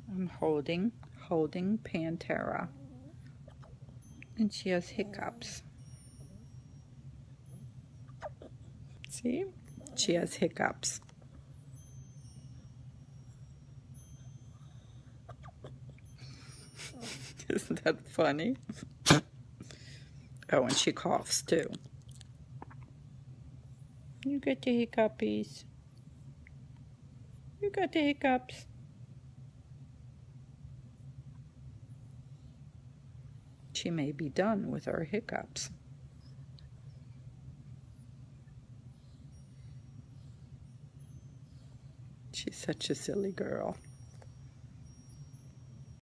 I'm holding Pantera, and she has hiccups. See? She has hiccups. Isn't that funny? Oh, and she coughs too. You got the hiccupies. You got the hiccups. She may be done with her hiccups. She's such a silly girl.